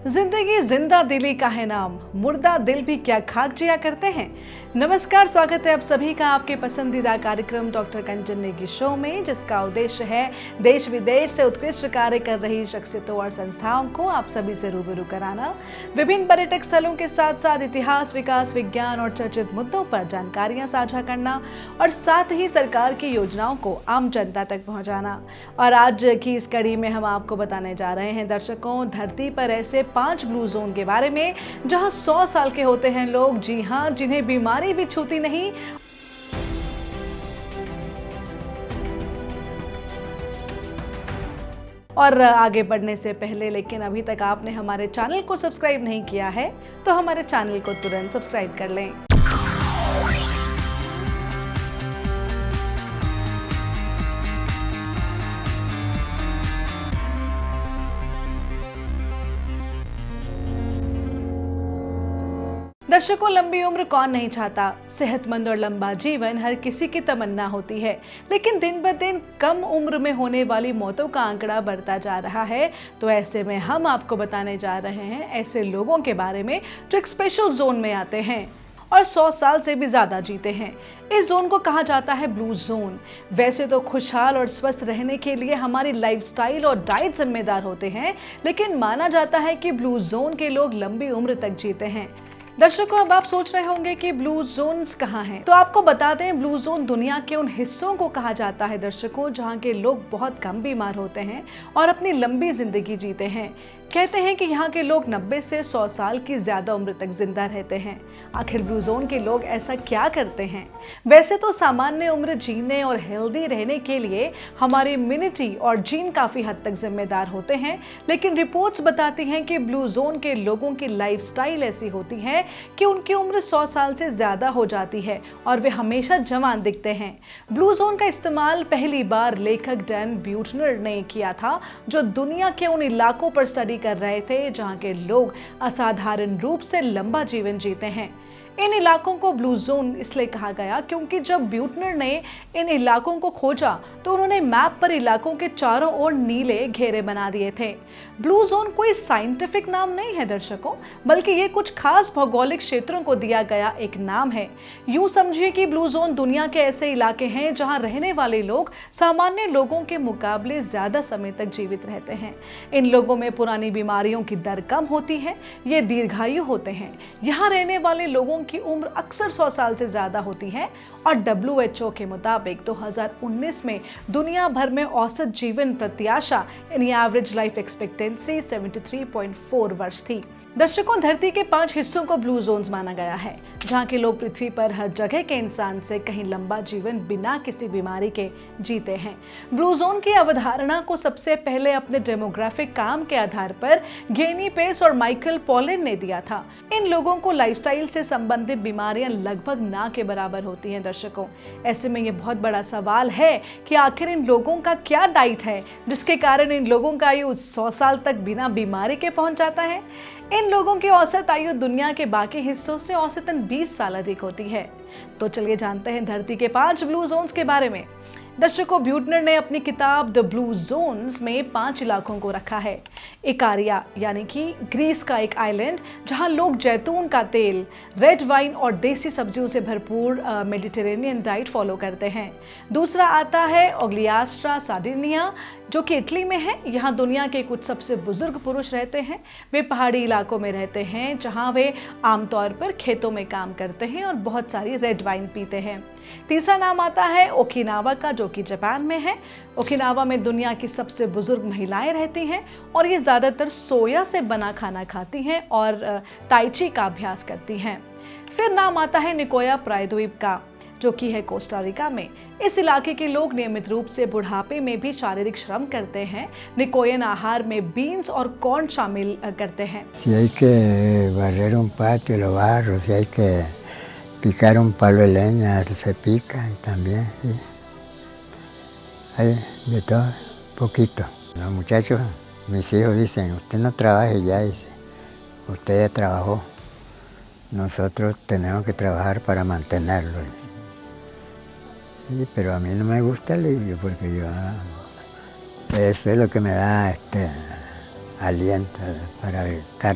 जिंदगी जिंदा दिली का है नाम, मुर्दा दिल भी क्या खाक जिया करते हैं। नमस्कार, स्वागत है आप सभी का आपके पसंदीदा कार्यक्रम डॉक्टर कंचन नेगी शो में, जिसका उद्देश्य है देश विदेश से उत्कृष्ट कार्य कर रही शख्सियतों और संस्थाओं को आप सभी से रूबरू कराना, विभिन्न पर्यटक स्थलों के साथ साथ इतिहास, विकास, विज्ञान और चर्चित मुद्दों पर जानकारियां साझा करना और साथ ही सरकार की योजनाओं को आम जनता तक पहुंचाना। और आज की इस कड़ी में हम आपको बताने जा रहे हैं दर्शकों, धरती पर ऐसे 5 ब्लू जोन के बारे में जहां 100 साल के होते हैं लोग, जी हां, जिन्हें बीमारी भी छूती नहीं। और आगे बढ़ने से पहले, लेकिन अभी तक आपने हमारे चैनल को सब्सक्राइब नहीं किया है तो हमारे चैनल को तुरंत सब्सक्राइब कर लें। दर्शकों, लंबी उम्र कौन नहीं चाहता। सेहतमंद और लंबा जीवन हर किसी की तमन्ना होती है, लेकिन दिन ब दिन कम उम्र में होने वाली मौतों का आंकड़ा बढ़ता जा रहा है। तो ऐसे में हम आपको बताने जा रहे हैं ऐसे लोगों के बारे में जो एक स्पेशल जोन में आते हैं और 100 साल से भी ज्यादा जीते हैं। इस जोन को कहा जाता है ब्लू जोन। वैसे तो खुशहाल और स्वस्थ रहने के लिए हमारी लाइफस्टाइल और डाइट जिम्मेदार होते हैं, लेकिन माना जाता है कि ब्लू जोन के लोग लंबी उम्र तक जीते हैं। दर्शकों, अब आप सोच रहे होंगे कि ब्लू जोन्स कहाँ हैं, तो आपको बता दें, ब्लू जोन दुनिया के उन हिस्सों को कहा जाता है दर्शकों जहाँ के लोग बहुत कम बीमार होते हैं और अपनी लंबी जिंदगी जीते हैं। कहते हैं कि यहाँ के लोग 90 से 100 साल की ज्यादा उम्र तक जिंदा रहते हैं। आखिर ब्लू जोन के लोग ऐसा क्या करते हैं? वैसे तो सामान्य उम्र जीने और हेल्दी रहने के लिए हमारी इम्यूनिटी और जीन काफी हद तक जिम्मेदार होते हैं, लेकिन रिपोर्ट्स बताती हैं कि ब्लू जोन के लोगों की लाइफस्टाइल ऐसी होती है कि उनकी उम्र 100 साल से ज्यादा हो जाती है और वे हमेशा जवान दिखते हैं। ब्लू जोन का इस्तेमाल पहली बार लेखक डैन ब्यूटनर ने किया था, जो दुनिया के उन इलाकों पर स्टडी कर रहे थे जहां के लोग असाधारण रूप से लंबा जीवन जीते हैं। इन इलाकों को ब्लू जोन इसलिए कहा गया क्योंकि जब ब्यूटनर ने इन इलाकों को खोजा तो उन्होंने मैप पर इलाकों के चारों ओर नीले घेरे बना दिए थे। ब्लू जोन कोई साइंटिफिक नाम नहीं है दर्शकों, बल्कि ये कुछ खास भौगोलिक क्षेत्रों को दिया गया एक नाम है। यूं समझिए कि ब्लू जोन दुनिया के ऐसे इलाके हैं जहां रहने वाले लोग सामान्य लोगों के मुकाबले ज्यादा समय तक जीवित रहते हैं। इन लोगों में पुरानी बीमारियों की दर कम होती है, ये दीर्घायु होते हैं। यहाँ रहने वाले लोगों की उम्र अक्सर 100 साल से ज्यादा होती है और WHO के मुताबिक 2019 में दुनिया भर में औसत जीवन प्रत्याशा यानी एवरेज लाइफ एक्सपेक्टेंसी 73.4 वर्ष थी। दर्शकों, धरती के 5 हिस्सों को ब्लू जोन्स माना गया है जहां के लोग पृथ्वी पर हर जगह के इंसान से कहीं लंबा जीवन बिना किसी बीमारी के जीते हैं। ब्लू जोन की अवधारणा को सबसे पहले अपने डेमोग्राफिक काम के आधार पर गेनी पेस और माइकल पॉलिन ने दिया था। इन लोगों को लाइफस्टाइल से संबंधित बीमारियां लगभग ना के बराबर होती हैं दर्शकों। ऐसे में ये बहुत बड़ा सवाल है कि आखिर इन लोगों का क्या डाइट है जिसके कारण इन लोगों का आयु 100 साल तक बिना बीमारी के पहुंच जाता है। इन लोगों की औसत आयु दुनिया के बाकी हिस्सों से औसतन 20 साल अधिक होती है। तो चलिए जानते हैं धरती के 5 ब्लू जोन्स के बारे में। दर्शकों, ब्यूटनर ने अपनी किताब द ब्लू जोन्स में 5 इलाकों को रखा है। इकारिया यानी कि ग्रीस का एक आइलैंड जहां लोग जैतून का तेल, रेड वाइन और देसी सब्जियों से भरपूर मेडिटेरेनियन डाइट फॉलो करते हैं। दूसरा आता है ओग्लियास्ट्रा सार्डिनिया, जो कि इटली में है। यहाँ दुनिया के कुछ सबसे बुजुर्ग पुरुष रहते हैं। वे पहाड़ी इलाकों में रहते हैं जहाँ वे आमतौर पर खेतों में काम करते हैं और बहुत सारी रेड वाइन पीते हैं। तीसरा नाम आता है ओकिनावा का, जो कि जापान में है। ओकिनावा में दुनिया की सबसे बुजुर्ग महिलाएं रहती हैं और ये ज़्यादातर सोया से बना खाना खाती हैं और ताइची का अभ्यास करती हैं। फिर नाम आता है निकोया प्रायद्वीप का, जो कि है कोस्टा रिका में। इस इलाके के लोग नियमित रूप से बुढ़ापे में भी शारीरिक श्रम करते हैं। निकोयन आहार में बीन्स और कॉर्न शामिल करते हैं। Si hay que barrer un patio, lo barro. Si hay que picar un palo de leña, se pica también. Sí. Hay de todo, poquito. Los muchachos, mis hijos dicen, usted no trabaje ya, dice. Usted ya trabajó. Nosotros tenemos que trabajar para mantenerlo. Sí, pero a mí no me gusta el libro porque yo eso es lo que me da aliento para estar.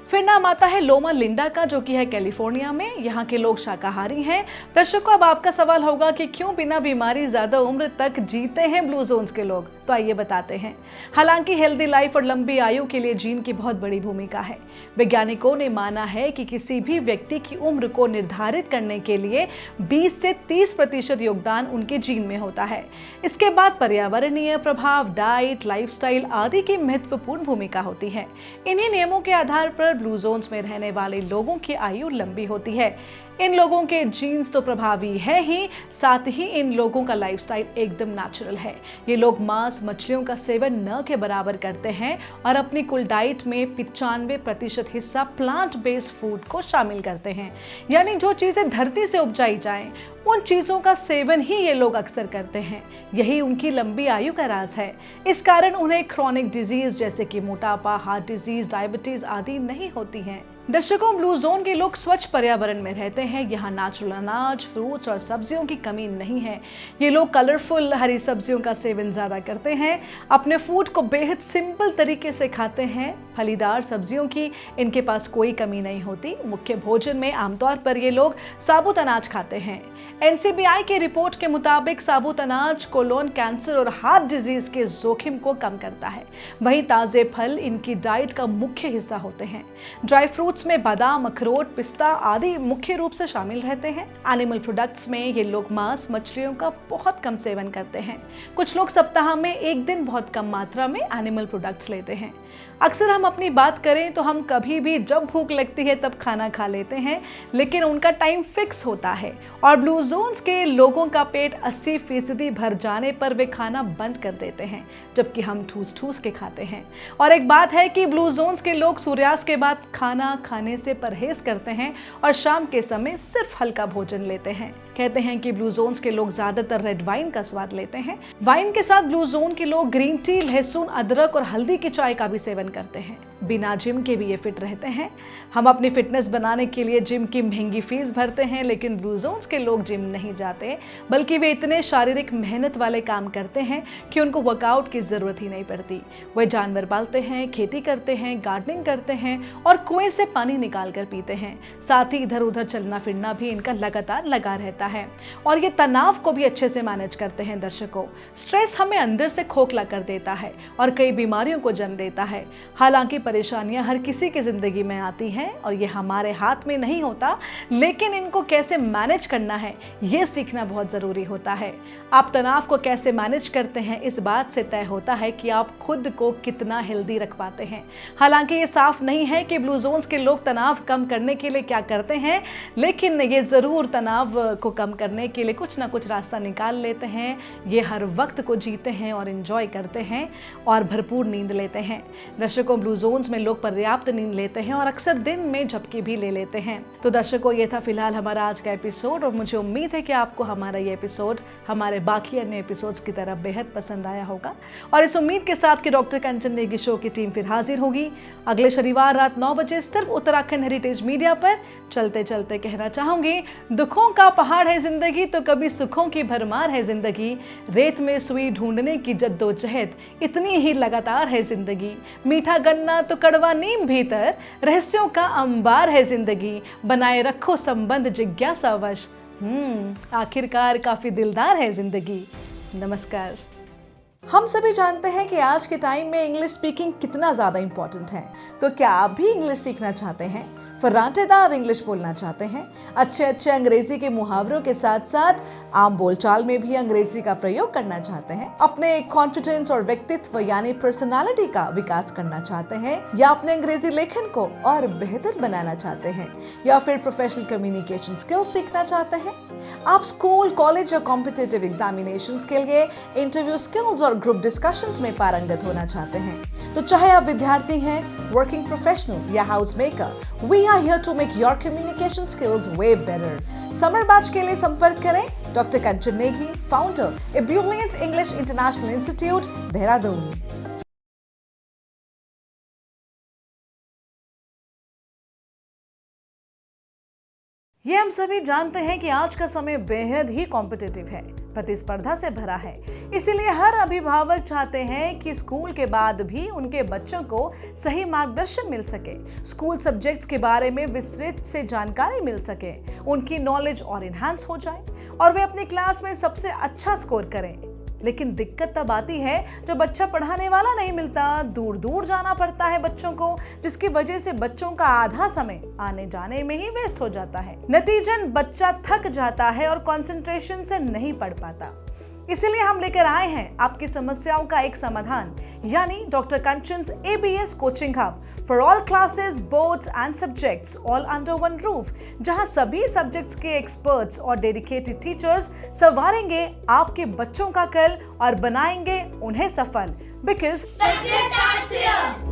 फिर नाम आता है लोमा लिंडा का, जो कि है California में। यहाँ के लोग शाकाहारी हैं। दर्शकों, अब आपका सवाल होगा कि क्यों बिना बीमारी ज्यादा उम्र तक जीते हैं ब्लू जोन्स के लोग, तो आइए बताते हैं। हालांकि हेल्दी लाइफ और लंबी आयु के लिए जीन की बहुत बड़ी भूमिका है। वैज्ञानिकों ने माना है कि किसी भी व्यक्ति की उम्र को निर्धारित करने के लिए 20 से 30% योगदान उनके जीन में होता है। इसके बाद पर्यावरणीय प्रभाव, डाइट, लाइफस्टाइल आदि की महत्वपूर्ण भूमिका होती है। इन्हीं नियमों के आधार पर ब्लू जोन्स में रहने वाले लोगों की आयु लंबी होती है। इन लोगों के जीन्स तो प्रभावी है ही, साथ ही इन लोगों का लाइफस्टाइल एकदम नेचुरल है। ये लोग मांस मछलियों का सेवन न के बराबर करते हैं और अपनी कुल डाइट में 95% हिस्सा प्लांट बेस्ड फूड को शामिल करते हैं। यानी जो चीजें धरती से उपजाई जाएं, उन चीजों का सेवन ही ये लोग अक्सर करते हैं। यही उनकी लंबी आयु का राज है। इस कारण उन्हें क्रॉनिक डिजीज जैसे कि मोटापा, हार्ट डिजीज, डायबिटीज आदि नहीं होती हैं। दर्शकों, ब्लू जोन के लोग स्वच्छ पर्यावरण में रहते हैं। यहाँ नेचुरल अनाज, फ्रूट्स और सब्जियों की कमी नहीं है। ये लोग कलरफुल हरी सब्जियों का सेवन ज़्यादा करते हैं। अपने फूड को बेहद सिंपल तरीके से खाते हैं। फलीदार सब्जियों की इनके पास कोई कमी नहीं होती। मुख्य भोजन में आमतौर पर ये लोग साबुत अनाज खाते हैं। NCBI की रिपोर्ट के मुताबिक साबुत अनाज कोलोन कैंसर और हार्ट डिजीज के जोखिम को कम करता है। वहीं ताज़े फल इनकी डाइट का मुख्य हिस्सा होते हैं। ड्राई फ्रूट्स में बादाम, अखरोट, पिस्ता आदि मुख्य रूप से शामिल रहते हैं। एनिमल प्रोडक्ट्स में ये लोग मांस मछलियों का बहुत कम सेवन करते हैं। कुछ लोग सप्ताह में एक दिन बहुत कम मात्रा में एनिमल प्रोडक्ट्स लेते हैं। अक्सर हम अपनी बात करें तो हम कभी भी जब भूख लगती है तब खाना खा लेते हैं, लेकिन उनका टाइम फिक्स होता है और ब्लू जोन्स के लोगों का पेट 80% भर जाने पर वे खाना बंद कर देते हैं, जबकि हम ठूस ठूस के खाते हैं। और एक बात है कि ब्लू जोन्स के लोग सूर्यास्त के बाद खाना खाने से परहेज करते हैं और शाम के समय सिर्फ हल्का भोजन लेते हैं। कहते हैं कि ब्लू जोन्स के लोग ज्यादातर रेड वाइन का स्वाद लेते हैं। वाइन के साथ ब्लू जोन के लोग ग्रीन टी, लहसुन, अदरक और हल्दी की चाय का भी सेवन करते हैं। बिना जिम के भी ये फिट रहते हैं। हम अपनी फिटनेस बनाने के लिए जिम की महंगी फीस भरते हैं, लेकिन ब्लू जोन्स के लोग जिम नहीं जाते, बल्कि वे इतने शारीरिक मेहनत वाले काम करते हैं कि उनको वर्कआउट की जरूरत ही नहीं पड़ती। वे जानवर पालते हैं, खेती करते हैं, गार्डनिंग करते हैं और कुएं से पानी निकाल कर पीते हैं। साथ ही इधर उधर चलना फिरना भी इनका लगातार लगा रहता है और ये तनाव को भी अच्छे से मैनेज करते हैं। दर्शकों, स्ट्रेस हमें अंदर से खोखला कर देता है और कई बीमारियों को जन्म देता है। हालांकि परेशानियां हर किसी की जिंदगी में आती हैं और ये हमारे हाथ में नहीं होता, लेकिन इनको कैसे मैनेज करना है ये सीखना बहुत जरूरी होता है। आप तनाव को कैसे मैनेज करते हैं इस बात से तय होता है कि आप खुद को कितना हेल्दी रख पाते हैं। हालांकि ये साफ नहीं है कि ब्लू जोन्स के लोग तनाव कम करने के लिए क्या करते हैं, लेकिन ये जरूर तनाव को कम करने के लिए कुछ ना कुछ रास्ता निकाल लेते हैं। ये हर वक्त को जीते हैं और एंजॉय करते हैं और भरपूर नींद लेते हैं। दर्शकों, ब्लू जोन्स में लोग पर्याप्त नींद लेते हैं और अक्सर दिन में झपकी भी ले लेते हैं। तो दर्शकों, ये था फिलहाल हमारा आज का एपिसोड और मुझे उम्मीद है कि आपको हमारा ये एपिसोड हमारे बाकी अन्य एपिसोड्स की तरह बेहद पसंद आया होगा। और इस उम्मीद के साथ कि डॉक्टर कंचन नेगी शो की टीम फिर हाजिर होगी अगले शनिवार रात 9 बजे सिर्फ उत्तराखंड हेरिटेज मीडिया पर। चलते चलते कहना चाहूंगी, दुखों का पहाड़ है जिंदगी तो कभी सुखों की भरमार है जिंदगी। रेत में सुई ढूंढने की जद्दोजहद इतनी ही लगातार है जिंदगी। मीठा गन्ना तो कड़वा नीम भीतर, रहस्यों का अंबार है जिंदगी। बनाए रखो संबंध जिज्ञासावश, आखिरकार काफी दिलदार है जिंदगी। नमस्कार। हम सभी जानते हैं कि आज के टाइम में इंग्लिश स्पीकिंग कितना ज़्यादा इम्पोर्टेंट है। तो क्या आप भी इंग्लिश सीखना चाहते हैं, फर्राटेदार इंग्लिश बोलना चाहते हैं, अच्छे अंग्रेजी के मुहावरों के साथ साथ आम बोलचाल में भी अंग्रेजी का प्रयोग करना चाहते हैं, अपने कॉन्फिडेंस और व्यक्तित्व यानी पर्सनालिटी का विकास करना चाहते हैं, या अपने अंग्रेजी लेखन को और बेहतर बनाना चाहते हैं, या फिर प्रोफेशनल कम्युनिकेशन स्किल्स सीखना चाहते हैं, आप स्कूल, कॉलेज और कॉम्पिटिटिव एग्जामिनेशंस के लिए इंटरव्यू स्किल्स और ग्रुप डिस्कशंस में पारंगत होना चाहते हैं, तो चाहे आप विद्यार्थी हैं, वर्किंग प्रोफेशनल या house maker, we are here to make your communication skills way better. Summer batch के लिए संपर्क करें doctor Kanchan Negi, founder ebullient English international institute, Dehradun. ये हम सभी जानते हैं कि आज का समय बेहद ही कॉम्पिटिटिव है। प्रतिस्पर्धा से भरा है। इसीलिए हर अभिभावक चाहते हैं कि स्कूल के बाद भी उनके बच्चों को सही मार्गदर्शन मिल सके, स्कूल सब्जेक्ट्स के बारे में विस्तृत से जानकारी मिल सके, उनकी नॉलेज और इन्हांस हो जाए और वे अपनी क्लास में सबसे अच्छा स्कोर करें। लेकिन दिक्कत तब आती है जब अच्छा पढ़ाने वाला नहीं मिलता, दूर दूर जाना पड़ता है बच्चों को, जिसकी वजह से बच्चों का आधा समय आने जाने में ही वेस्ट हो जाता है। नतीजन बच्चा थक जाता है और कंसंट्रेशन से नहीं पढ़ पाता। इसीलिए हम लेकर आए हैं आपकी समस्याओं का एक समाधान, यानी doctor Kanchan's ABS coaching hub for all classes, boards and subjects, all under one roof, जहां सभी सब्जेक्ट्स के एक्सपर्ट्स और डेडिकेटेड टीचर्स संवारेंगे आपके बच्चों का कल और बनाएंगे उन्हें सफल। Because success starts here.